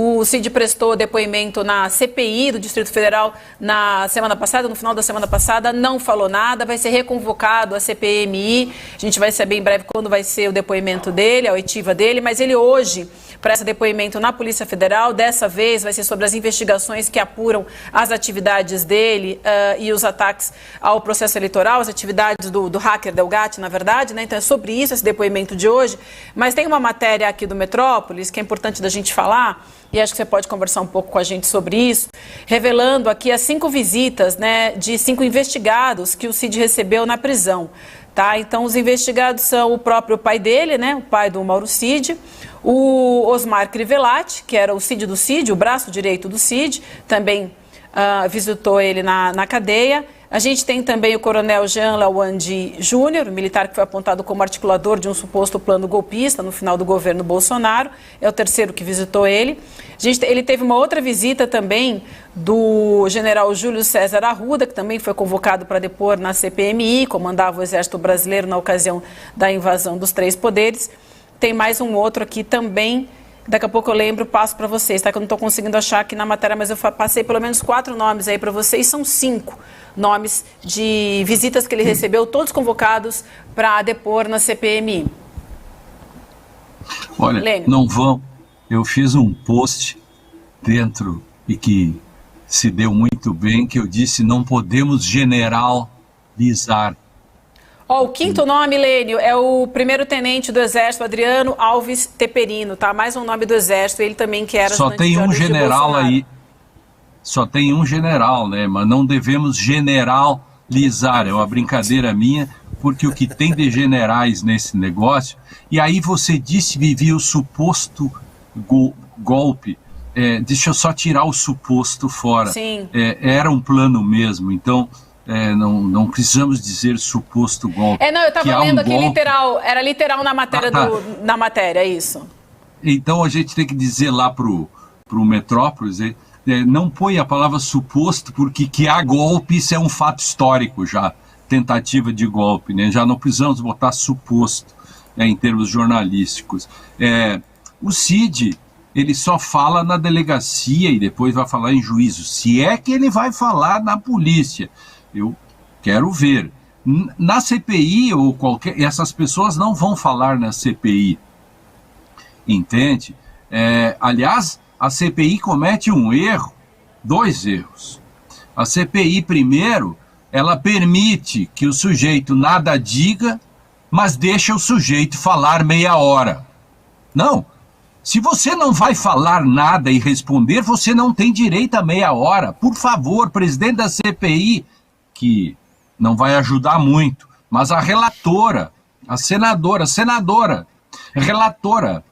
O Cid prestou depoimento na CPI do Distrito Federal na semana passada, no final da semana passada, não falou nada, vai ser reconvocado a CPMI, a gente vai saber em breve quando vai ser o depoimento dele, a oitiva dele, mas ele hoje presta depoimento na Polícia Federal, dessa vez vai ser sobre as investigações que apuram as atividades dele e os ataques ao processo eleitoral, as atividades do hacker Delgatti, na verdade, né? Então é sobre isso esse depoimento de hoje, mas tem uma matéria aqui do Metrópolis que é importante da gente falar, e acho que você pode conversar um pouco com a gente sobre isso, revelando aqui as 5 visitas, né, de 5 investigados que o Cid recebeu na prisão. Tá? Então, os investigados são o próprio pai dele, né, o pai do Mauro Cid, o Osmar Crivellati, que era o Cid do Cid, o braço direito do Cid, também visitou ele na cadeia. A gente tem também o coronel Jean Lawande Júnior, o militar que foi apontado como articulador de um suposto plano golpista no final do governo Bolsonaro, é o terceiro que visitou ele. Ele teve uma outra visita também do general Júlio César Arruda, que também foi convocado para depor na CPMI, comandava o Exército Brasileiro na ocasião da invasão dos 3 poderes. Tem mais um outro aqui também, daqui a pouco eu lembro, passo para vocês, tá? Que eu não estou conseguindo achar aqui na matéria, mas eu passei pelo menos 4 nomes aí para vocês, são 5 nomes de visitas que ele recebeu, todos convocados para depor na CPMI. Olha, Lênio, não vão, eu fiz um post dentro e que se deu muito bem, que eu disse, não podemos generalizar. O 5º nome, Lênio, é o primeiro-tenente do Exército, Adriano Alves Teperino, tá? Mais um nome do Exército, ele também que era... Só tem um general aí, só tem um general, né? Mas não devemos generalizar, é uma brincadeira minha, porque o que tem de generais nesse negócio... E aí você disse, Vivi, o suposto golpe, deixa eu só tirar o suposto fora. Sim. Era um plano mesmo, então... não precisamos dizer suposto golpe. Não, eu estava lendo aqui literal, era literal na matéria, na matéria, é isso. Então a gente tem que dizer lá pro Metrópolis, não põe a palavra suposto, porque que há golpe, isso é um fato histórico já, tentativa de golpe, né? Já não precisamos botar suposto, né, em termos jornalísticos. O Cid, ele só fala na delegacia e depois vai falar em juízo, se é que ele vai falar na polícia. Eu quero ver. Na CPI ou essas pessoas não vão falar na CPI. Entende? Aliás, a CPI comete um erro, 2 erros. A CPI, primeiro, ela permite que o sujeito nada diga, mas deixa o sujeito falar meia hora. Não. Se você não vai falar nada e responder, você não tem direito a meia hora. Por favor, presidente da CPI, que não vai ajudar muito, mas a relatora, a relatora,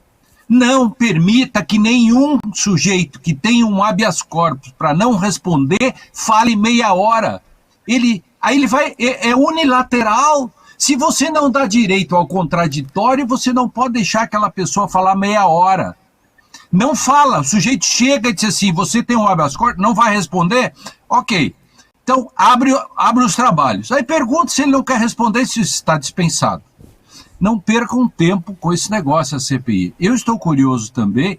não permita que nenhum sujeito que tenha um habeas corpus para não responder fale meia hora. Aí ele vai, é unilateral. Se você não dá direito ao contraditório, você não pode deixar aquela pessoa falar meia hora. Não fala, o sujeito chega e diz assim, você tem um habeas corpus, não vai responder? Ok. Então, abre os trabalhos. Aí pergunta se ele não quer responder, se está dispensado. Não percam tempo com esse negócio, a CPI. Eu estou curioso também,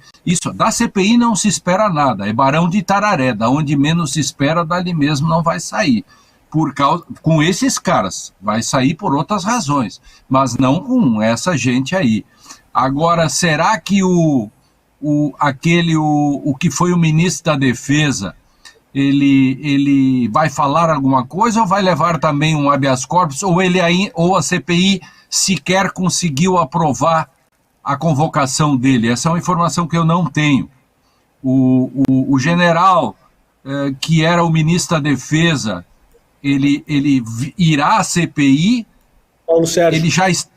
da CPI não se espera nada, é Barão de Itararé, da onde menos se espera, dali mesmo não vai sair. Com esses caras, vai sair por outras razões, mas não com essa gente aí. Agora, será que o que foi o ministro da Defesa, ele vai falar alguma coisa ou vai levar também um habeas corpus, ou a CPI sequer conseguiu aprovar a convocação dele? Essa é uma informação que eu não tenho. O general, que era o ministro da Defesa, ele irá à CPI. Paulo Sérgio.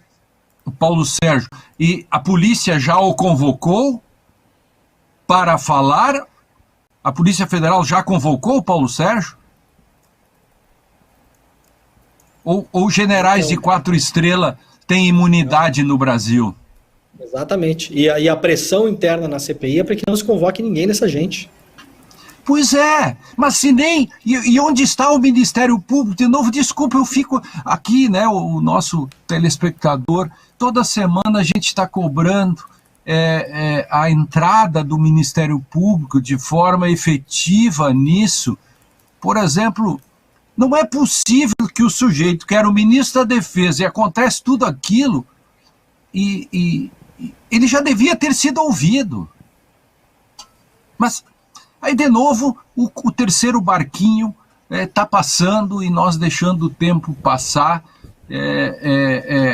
Paulo Sérgio. E a polícia já o convocou para falar? A Polícia Federal já convocou o Paulo Sérgio? Ou generais de 4 estrelas têm imunidade no Brasil? Exatamente. E a pressão interna na CPI é para que não se convoque ninguém dessa gente. Pois é, mas se nem... E onde está o Ministério Público? De novo, desculpa, eu fico aqui, né, o nosso telespectador, toda semana a gente está cobrando a entrada do Ministério Público de forma efetiva nisso. Por exemplo, não é possível que o sujeito, que era o ministro da Defesa, e acontece tudo aquilo, e ele já devia ter sido ouvido. Mas, aí de novo, o terceiro barquinho está passando e nós deixando o tempo passar.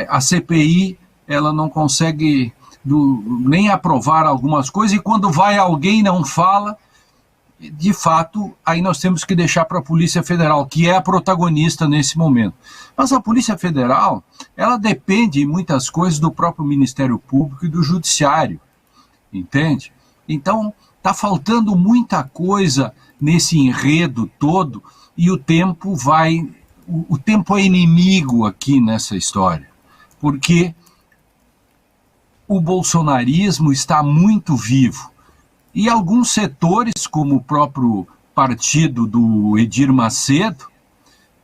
A CPI, ela não consegue nem aprovar algumas coisas, e quando vai alguém não fala. De fato, aí nós temos que deixar para a Polícia Federal, que é a protagonista nesse momento. Mas a Polícia Federal, ela depende em muitas coisas do próprio Ministério Público e do Judiciário, entende? Então, está faltando muita coisa nesse enredo todo, e o tempo é inimigo aqui nessa história, porque o bolsonarismo está muito vivo. E alguns setores, como o próprio partido do Edir Macedo,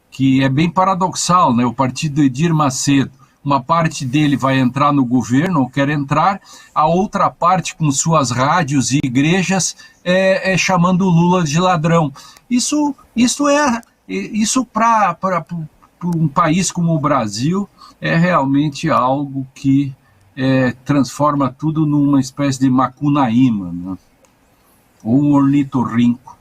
que é bem paradoxal, né? O partido do Edir Macedo, uma parte dele vai entrar no governo, ou quer entrar, a outra parte, com suas rádios e igrejas, chamando o Lula de ladrão. Isso para um país como o Brasil é realmente algo que transforma tudo numa espécie de Macunaíma, né? Ou um ornitorrinco.